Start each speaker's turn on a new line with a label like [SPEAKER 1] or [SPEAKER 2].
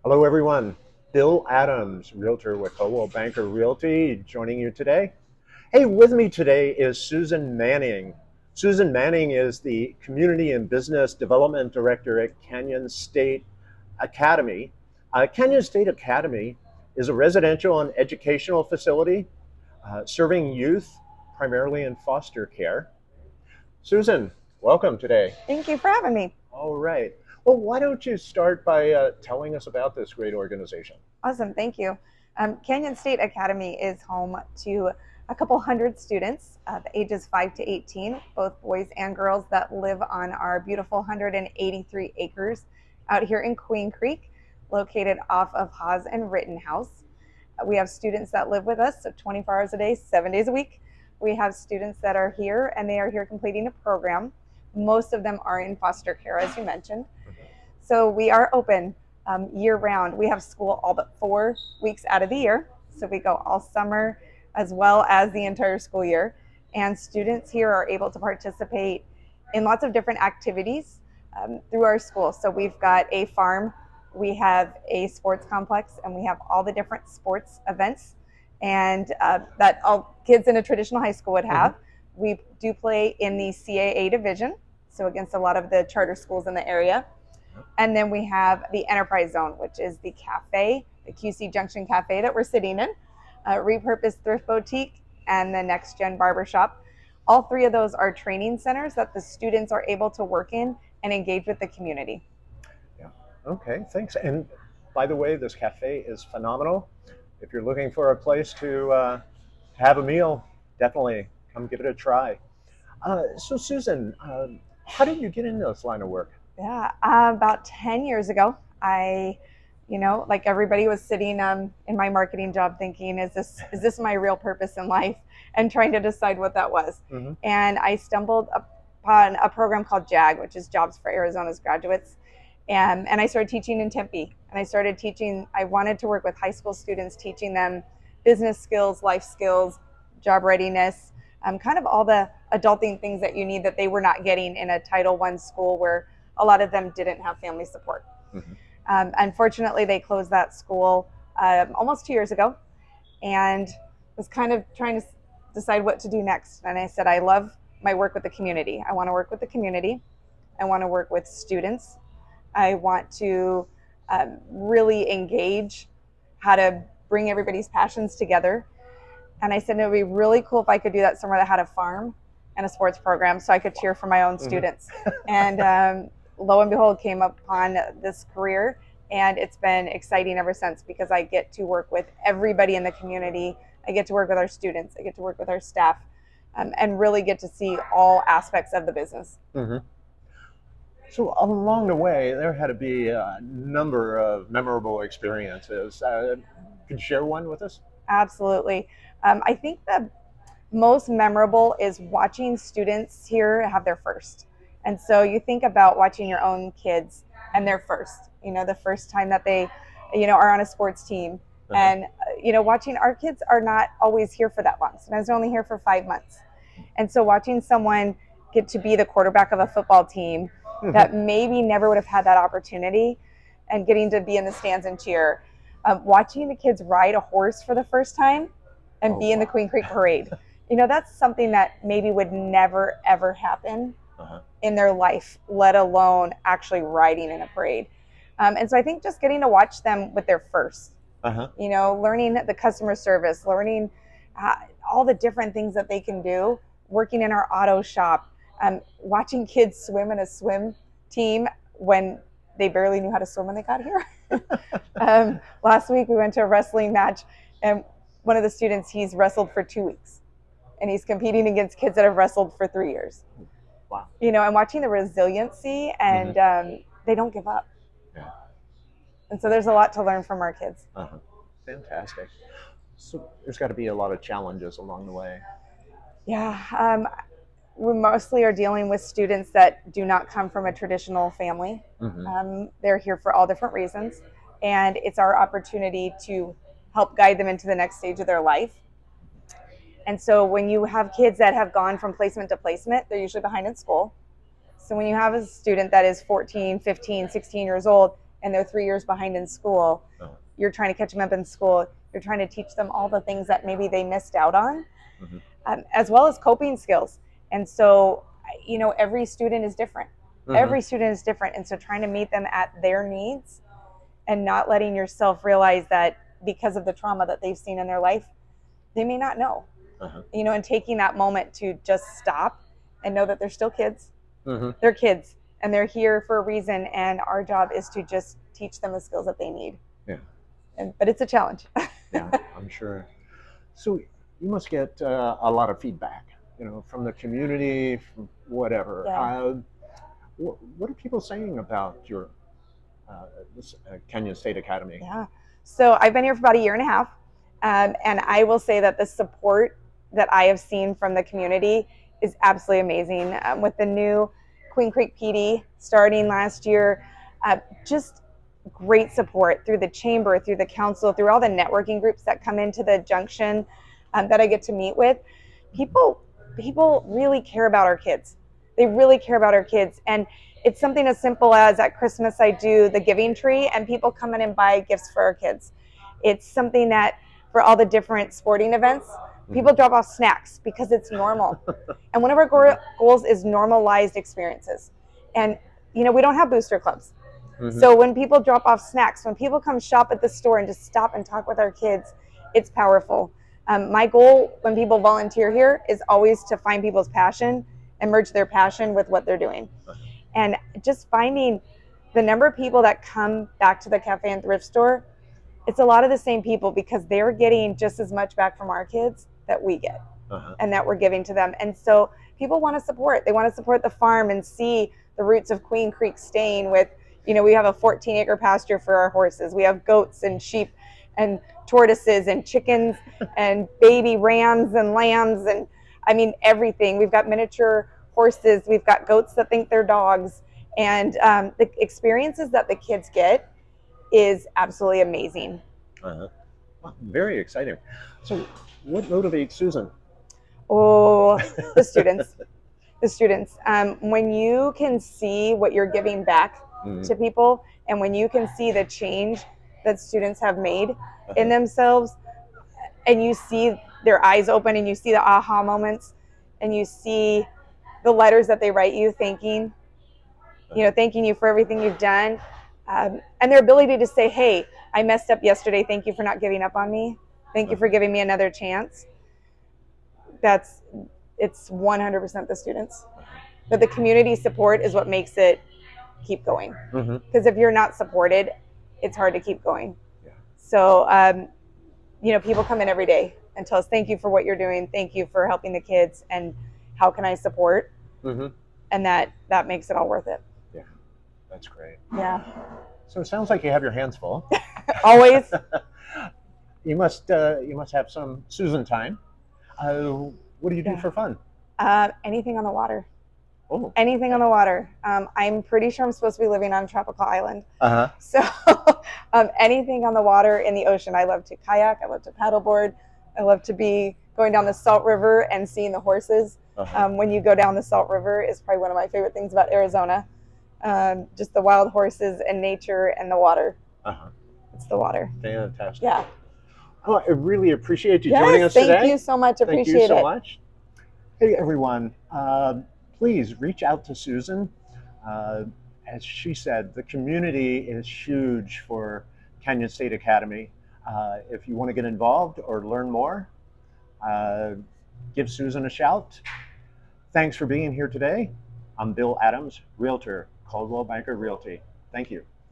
[SPEAKER 1] Hello, everyone. Bill Adams, Realtor with Coldwell Banker Realty, joining you today. Hey, with me today is Susan Manning. Susan Manning is the Community and Business Development Director at Canyon State Academy. Canyon State Academy is a residential and educational facility serving youth primarily in foster care. Susan, welcome today.
[SPEAKER 2] Thank you for having me.
[SPEAKER 1] All right. Well, why don't you start by telling us about this great organization?
[SPEAKER 2] Awesome. Thank you. Canyon State Academy is home to a couple hundred students, the ages 5 to 18, both boys and girls that live on our beautiful 183 acres out here in Queen Creek, located off of Haas and Rittenhouse. We have students that live with us, so 24 hours a day, 7 days a week. We have students that are here and they are here completing a program. Most of them are in foster care, as you mentioned. So we are open year round. We have school all but 4 weeks out of the year. So we go all summer as well as the entire school year. And students here are able to participate in lots of different activities through our school. So we've got a farm, we have a sports complex, and we have all the different sports events and that all kids in a traditional high school would have. We do play in the CAA division, so against a lot of the charter schools in the area. And then we have the Enterprise Zone, which is the cafe, the QC Junction Cafe that we're sitting in, repurposed thrift boutique, and the Next Gen Barbershop. All three of those are training centers that the students are able to work in and engage with the community.
[SPEAKER 1] Yeah. Okay, thanks. And by the way, this cafe is phenomenal. If you're looking for a place to have a meal, definitely come give it a try. So, Susan, how did you get into this line of work?
[SPEAKER 2] Yeah, about 10 years ago, like everybody was sitting in my marketing job thinking, is this my real purpose in life? And trying to decide what that was.
[SPEAKER 1] Mm-hmm.
[SPEAKER 2] And I stumbled upon a program called JAG, which is Jobs for Arizona's Graduates. And I started teaching in Tempe. And I wanted to work with high school students, teaching them business skills, life skills, job readiness, kind of all the adulting things that you need that they were not getting in a Title I school where a lot of them didn't have family support.
[SPEAKER 1] Mm-hmm.
[SPEAKER 2] Unfortunately, they closed that school almost 2 years ago and was kind of trying to decide what to do next. And I said, I love my work with the community. I want to work with the community. I want to work with students. I want to really engage how to bring everybody's passions together. And I said, it would be really cool if I could do that somewhere that had a farm and a sports program so I could cheer for my own students. And lo and behold, came upon this career, and it's been exciting ever since because I get to work with everybody in the community. I get to work with our students. I get to work with our staff, and really get to see all aspects of the business.
[SPEAKER 1] Mm-hmm. So along the way, there had to be a number of memorable experiences. Could you share one with us?
[SPEAKER 2] Absolutely. I think the most memorable is watching students here have their first. And so you think about watching your own kids and their first, the first time that they, are on a sports team.
[SPEAKER 1] Uh-huh.
[SPEAKER 2] And, watching our kids are not always here for that long. Sometimes they're only here for 5 months. And so watching someone get to be the quarterback of a football team that maybe never would have had that opportunity and getting to be in the stands and cheer, watching the kids ride a horse for the first time and be in the Queen Creek Parade. That's something that maybe would never, ever happen in their life, let alone actually riding in a parade. And so I think just getting to watch them with their first, learning the customer service, learning all the different things that they can do, working in our auto shop, watching kids swim in a swim team when they barely knew how to swim when they got here. Last week we went to a wrestling match, and one of the students, he's wrestled for 2 weeks. And he's competing against kids that have wrestled for 3 years.
[SPEAKER 1] Wow.
[SPEAKER 2] And watching the resiliency, and they don't give up.
[SPEAKER 1] Yeah.
[SPEAKER 2] And so there's a lot to learn from our kids.
[SPEAKER 1] Fantastic. So there's got to be a lot of challenges along the way.
[SPEAKER 2] Yeah. We mostly are dealing with students that do not come from a traditional family. They're here for all different reasons. And it's our opportunity to help guide them into the next stage of their life. And so when you have kids that have gone from placement to placement, they're usually behind in school. So when you have a student that is 14, 15, 16 years old and they're 3 years behind in school.
[SPEAKER 1] Oh.
[SPEAKER 2] You're trying to catch them up in school. You're trying to teach them all the things that maybe they missed out on,
[SPEAKER 1] Mhm.
[SPEAKER 2] as well as coping skills. And so, every student is different.
[SPEAKER 1] Mhm.
[SPEAKER 2] Every student is different. And so trying to meet them at their needs and not letting yourself realize that because of the trauma that they've seen in their life, they may not know,
[SPEAKER 1] Uh-huh.
[SPEAKER 2] and taking that moment to just stop and know that they're still kids.
[SPEAKER 1] Mhm.
[SPEAKER 2] They're kids and they're here for a reason. And our job is to just teach them the skills that they need.
[SPEAKER 1] Yeah.
[SPEAKER 2] But it's a challenge.
[SPEAKER 1] Yeah, I'm sure. So you must get a lot of feedback, from the community, from whatever.
[SPEAKER 2] Yeah.
[SPEAKER 1] What are people saying about your this Kenyon State Academy?
[SPEAKER 2] Yeah. So I've been here for about a year and a half. And I will say that the support that I have seen from the community is absolutely amazing. With the new Queen Creek PD starting last year, just great support through the chamber, through the council, through all the networking groups that come into the junction, that I get to meet with. People really care about our kids. They really care about our kids. And it's something as simple as at Christmas I do the giving tree and people come in and buy gifts for our kids. It's something that for all the different sporting events, people drop off snacks because it's normal. And one of our goals is normalized experiences. And we don't have booster clubs.
[SPEAKER 1] Mhm.
[SPEAKER 2] So when people drop off snacks, when people come shop at the store and just stop and talk with our kids, it's powerful. My goal when people volunteer here is always to find people's passion and merge their passion with what they're doing. And just finding the number of people that come back to the cafe and thrift store, it's a lot of the same people because they're getting just as much back from our kids that we get.
[SPEAKER 1] Uh-huh.
[SPEAKER 2] And that we're giving to them. And so people want to support. They want to support the farm and see the roots of Queen Creek staying with, we have a 14-acre pasture for our horses. We have goats and sheep and tortoises and chickens and baby rams and lambs and everything. We've got miniature horses. We've got goats that think they're dogs. And the experiences that the kids get is absolutely amazing.
[SPEAKER 1] Uh-huh. Wow, very exciting. So what motivates Susan?
[SPEAKER 2] Oh, the students. The students. When you can see what you're giving back to people, and when you can see the change that students have made in themselves, and you see their eyes open, and you see the aha moments, and you see the letters that they write you, thanking you for everything you've done, and their ability to say, "Hey, I messed up yesterday. Thank you for not giving up on me. Thank you for giving me another chance." It's 100% the students. But the community support is what makes it keep going. Because if you're not supported, it's hard to keep going.
[SPEAKER 1] Yeah.
[SPEAKER 2] So, people come in every day and tell us, thank you for what you're doing. Thank you for helping the kids. And how can I support? And that makes it all worth it.
[SPEAKER 1] Yeah, that's great.
[SPEAKER 2] Yeah.
[SPEAKER 1] So it sounds like you have your hands full.
[SPEAKER 2] Always.
[SPEAKER 1] You must have some Susan time. What do you do for fun?
[SPEAKER 2] Anything on the water.
[SPEAKER 1] Oh.
[SPEAKER 2] Anything on the water. I'm pretty sure I'm supposed to be living on a tropical island.
[SPEAKER 1] Uh-huh.
[SPEAKER 2] So anything on the water in the ocean. I love to kayak. I love to paddleboard. I love to be going down the Salt River and seeing the horses. When you go down the Salt River is probably one of my favorite things about Arizona. Just the wild horses and nature and the water. It's the water.
[SPEAKER 1] Fantastic.
[SPEAKER 2] Yeah.
[SPEAKER 1] Oh, I really appreciate you joining us today.
[SPEAKER 2] Thank you so much. Appreciate it.
[SPEAKER 1] Thank you so much. Hey, everyone. Please reach out to Susan. As she said, the community is huge for Kenyon State Academy. If you want to get involved or learn more, give Susan a shout. Thanks for being here today. I'm Bill Adams, Realtor, Coldwell Banker Realty. Thank you.